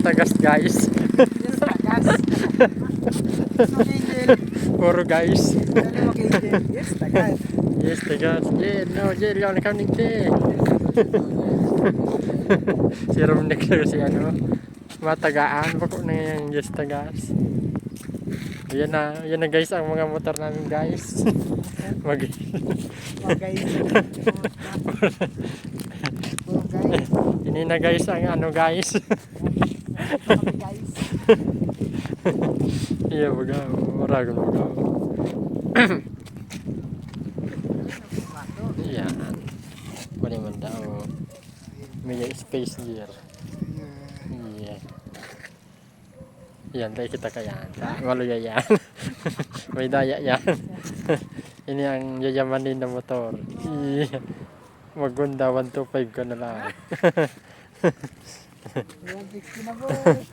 tagas guys. Yes, tagas. Makingil. Puro guys. Ano makingil? Yes, tagas. Yes, tagas. Jel, no, Jel, ikaw nakanig Jel. Si Romnick lang si ano. Matagaan. Bako na yan, yes, tagas. Yan na guys ang mga motor namin guys. Mag Okay. Okay. Ini na guys ang ano guys. Kami guys. Iya baga, maragon baga. Yan. Pwede man daw. May space gear. Iya. Yan, tayo kita kayan. Walo yan. May daya yan. Ini ang yayamanin na motor. Iya. Magunda 125 ka na lang. 160 na boy.